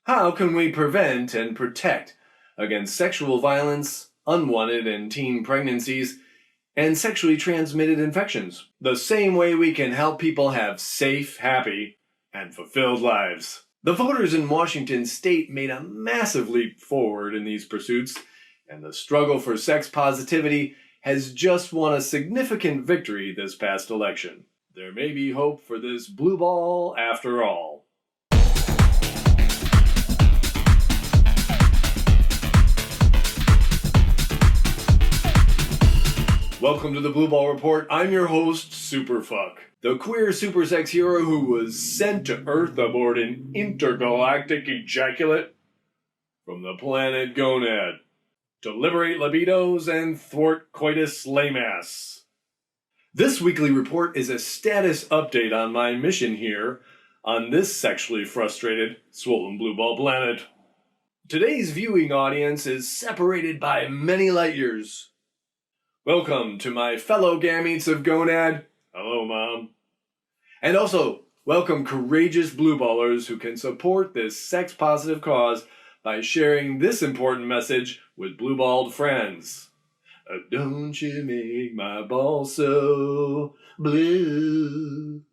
How can we prevent and protect against sexual violence, unwanted and teen pregnancies, and sexually transmitted infections? The same way we can help people have safe, happy, and fulfilled lives. The voters in Washington state made a massive leap forward in these pursuits, and the struggle for sex positivity has just won a significant victory this past election. There may be hope for this blue ball after all. Welcome to the Blue Ball Report. I'm your host, Superfvck, the queer super sex hero who was sent to Earth aboard an intergalactic ejaculate from the planet Gonad to liberate libidos and thwart coitus lamass. This weekly report is a status update on my mission here on this sexually frustrated, swollen blue ball planet. Today's viewing audience is separated by many light years. Welcome to my fellow gametes of Gonad. Hello, Mom. And also, welcome courageous blue ballers who can support this sex-positive cause by sharing this important message with blue-balled friends. Don't you make my ball so blue.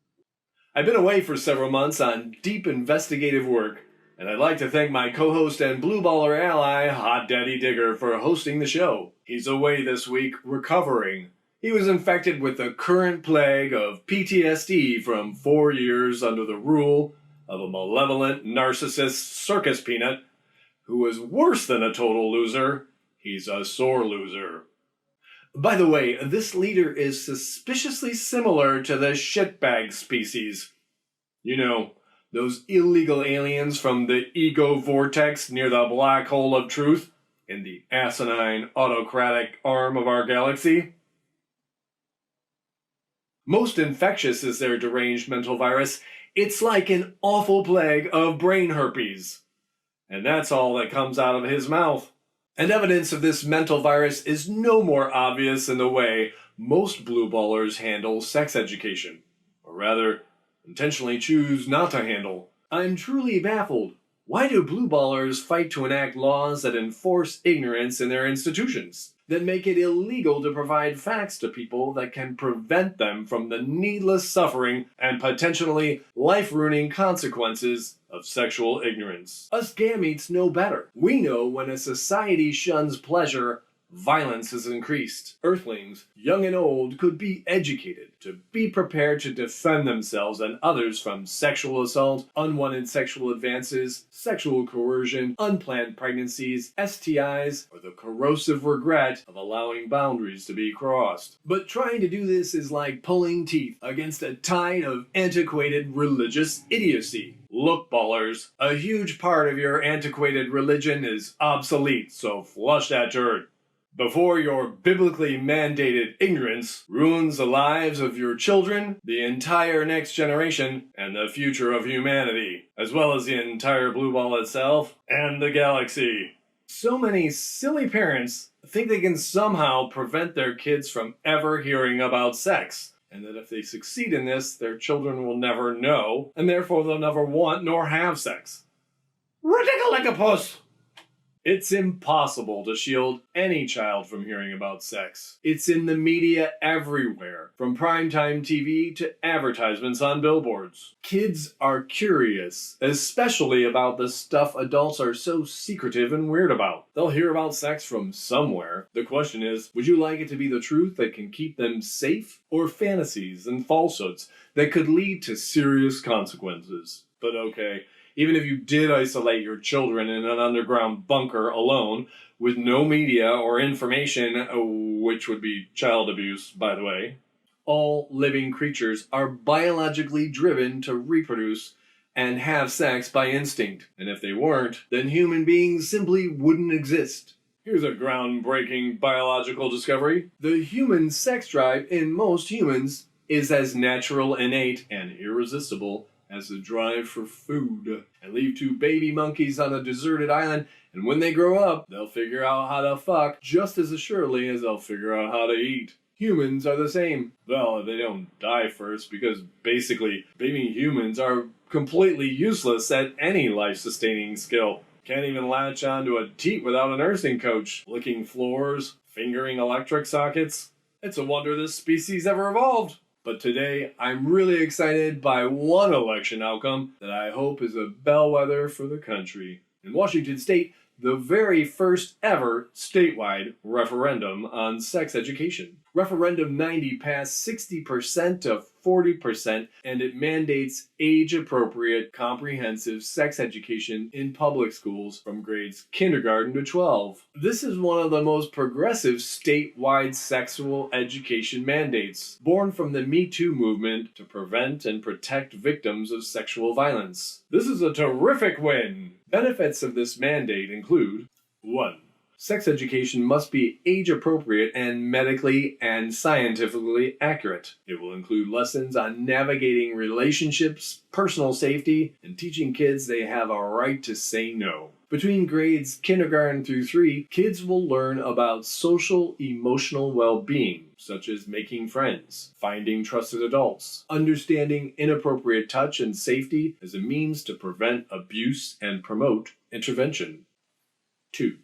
I've been away for several months on deep investigative work, and I'd like to thank my co-host and blue baller ally, Hot Daddy Digger, for hosting the show. He's away this week, recovering. He was infected with the current plague of PTSD from 4 years under the rule of a malevolent narcissist circus peanut who was worse than a total loser. He's a sore loser. By the way, this leader is suspiciously similar to the shitbag species. You know, those illegal aliens from the ego vortex near the black hole of truth in the asinine autocratic arm of our galaxy. Most infectious is their deranged mental virus. It's like an awful plague of brain herpes. And that's all that comes out of his mouth. And evidence of this mental virus is no more obvious in the way most blue ballers handle sex education. Or rather, intentionally choose not to handle. I'm truly baffled. Why do blue ballers fight to enact laws that enforce ignorance in their institutions? That make it illegal to provide facts to people that can prevent them from the needless suffering and potentially life-ruining consequences of sexual ignorance? Us gametes know better. We know when a society shuns pleasure, violence is increased. Earthlings, young and old, could be educated to be prepared to defend themselves and others from sexual assault, unwanted sexual advances, sexual coercion, unplanned pregnancies, STIs, or the corrosive regret of allowing boundaries to be crossed. But trying to do this is like pulling teeth against a tide of antiquated religious idiocy. Look, ballers, a huge part of your antiquated religion is obsolete, so flush that turd before your biblically mandated ignorance ruins the lives of your children, the entire next generation, and the future of humanity, as well as the entire blue ball itself and the galaxy. So many silly parents think they can somehow prevent their kids from ever hearing about sex, and that if they succeed in this, their children will never know, and therefore they'll never want nor have sex. Ridiculous! It's impossible to shield any child from hearing about sex. It's in the media everywhere, from primetime TV to advertisements on billboards. Kids are curious, especially about the stuff adults are so secretive and weird about. They'll hear about sex from somewhere. The question is, would you like it to be the truth that can keep them safe, or fantasies and falsehoods that could lead to serious consequences? But okay, even if you did isolate your children in an underground bunker alone, with no media or information, which would be child abuse, by the way, all living creatures are biologically driven to reproduce and have sex by instinct. And if they weren't, then human beings simply wouldn't exist. Here's a groundbreaking biological discovery. The human sex drive in most humans is as natural, innate, and irresistible as the drive for food. And leave two baby monkeys on a deserted island, and when they grow up, they'll figure out how to fuck just as assuredly as they'll figure out how to eat. Humans are the same. Well, they don't die first, because basically, baby humans are completely useless at any life-sustaining skill. Can't even latch onto a teat without a nursing coach. Licking floors, fingering electric sockets. It's a wonder this species ever evolved. But today, I'm really excited by one election outcome that I hope is a bellwether for the country. In Washington State, the very first ever statewide referendum on sex education. Referendum 90 passed 60% to 40%, and it mandates age-appropriate, comprehensive sex education in public schools from grades kindergarten to 12. This is one of the most progressive statewide sexual education mandates, born from the Me Too movement to prevent and protect victims of sexual violence. This is a terrific win! Benefits of this mandate include 1. Sex education must be age-appropriate and medically and scientifically accurate. It will include lessons on navigating relationships, personal safety, and teaching kids they have a right to say no. Between grades kindergarten through 3, kids will learn about social, emotional well-being, such as making friends, finding trusted adults, understanding inappropriate touch and safety as a means to prevent abuse and promote intervention. 2.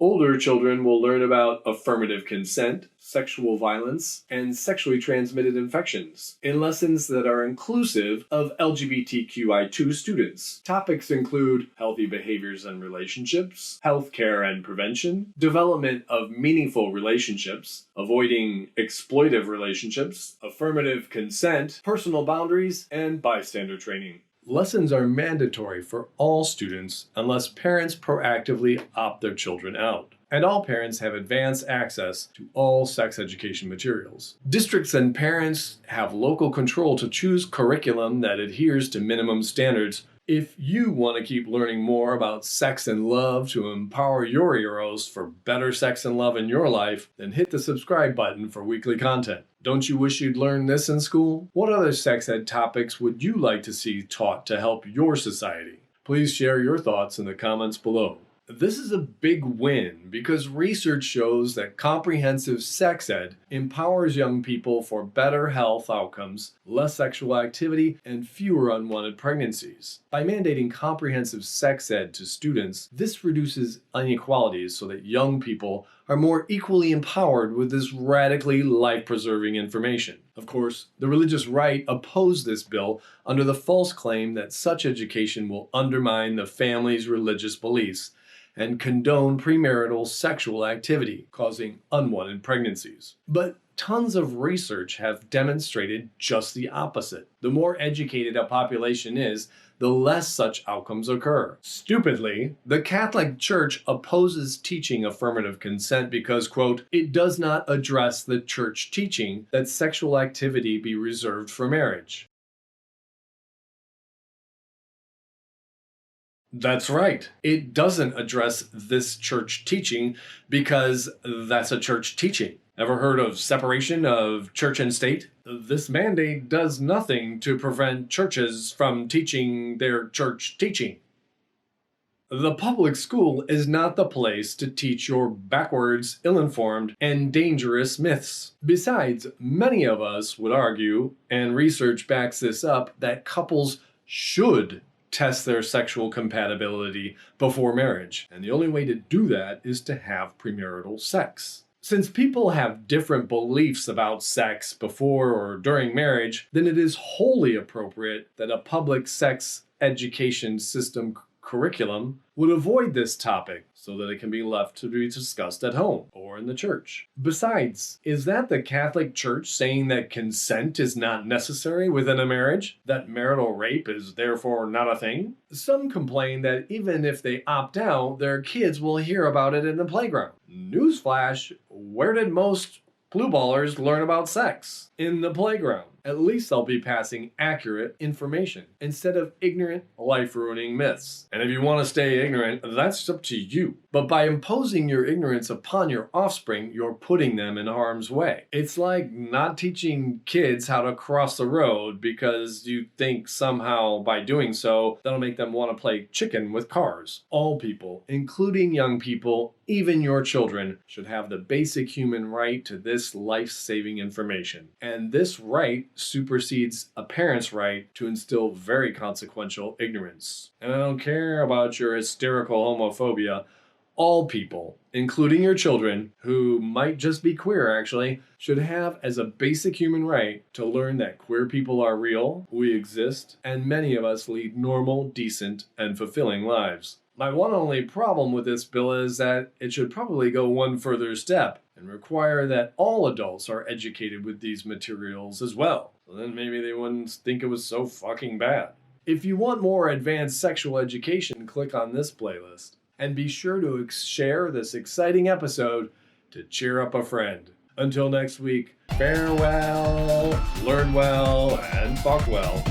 Older children will learn about affirmative consent, sexual violence, and sexually transmitted infections in lessons that are inclusive of LGBTQI2 students. Topics include healthy behaviors and relationships, healthcare and prevention, development of meaningful relationships, avoiding exploitive relationships, affirmative consent, personal boundaries, and bystander training. Lessons are mandatory for all students unless parents proactively opt their children out. And all parents have advanced access to all sex education materials. Districts and parents have local control to choose curriculum that adheres to minimum standards. If you want to keep learning more about sex and love to empower your Eros for better sex and love in your life, then hit the subscribe button for weekly content. Don't you wish you'd learned this in school? What other sex ed topics would you like to see taught to help your society? Please share your thoughts in the comments below. This is a big win because research shows that comprehensive sex ed empowers young people for better health outcomes, less sexual activity, and fewer unwanted pregnancies. By mandating comprehensive sex ed to students, this reduces inequalities so that young people are more equally empowered with this radically life-preserving information. Of course, the religious right opposed this bill under the false claim that such education will undermine the family's religious beliefs and condone premarital sexual activity, causing unwanted pregnancies. But tons of research have demonstrated just the opposite. The more educated a population is, the less such outcomes occur. Stupidly, the Catholic Church opposes teaching affirmative consent because, quote, it does not address the church teaching that sexual activity be reserved for marriage. That's right. It doesn't address this church teaching because that's a church teaching. Ever heard of separation of church and state? This mandate does nothing to prevent churches from teaching their church teaching. The public school is not the place to teach your backwards, ill-informed, and dangerous myths. Besides, many of us would argue, and research backs this up, that couples should test their sexual compatibility before marriage. And the only way to do that is to have premarital sex. Since people have different beliefs about sex before or during marriage, then it is wholly appropriate that a public sex education system curriculum would avoid this topic so that it can be left to be discussed at home or in the church. Besides, is that the Catholic Church saying that consent is not necessary within a marriage? That marital rape is therefore not a thing? Some complain that even if they opt out, their kids will hear about it in the playground. Newsflash, where did most blue ballers learn about sex? In the playground. At least they'll be passing accurate information instead of ignorant, life-ruining myths. And if you want to stay ignorant, that's up to you. But by imposing your ignorance upon your offspring, you're putting them in harm's way. It's like not teaching kids how to cross the road because you think somehow by doing so, that'll make them want to play chicken with cars. All people, including young people, even your children, should have the basic human right to this life-saving information. And this right supersedes a parent's right to instill very consequential ignorance. And I don't care about your hysterical homophobia. All people, including your children, who might just be queer actually, should have as a basic human right to learn that queer people are real, we exist, and many of us lead normal, decent, and fulfilling lives. My one only problem with this bill is that it should probably go one further step and require that all adults are educated with these materials as well. So then maybe they wouldn't think it was so fucking bad. If you want more advanced sexual education, click on this playlist. And be sure to share this exciting episode to cheer up a friend. Until next week, farewell, learn well, and fuck well.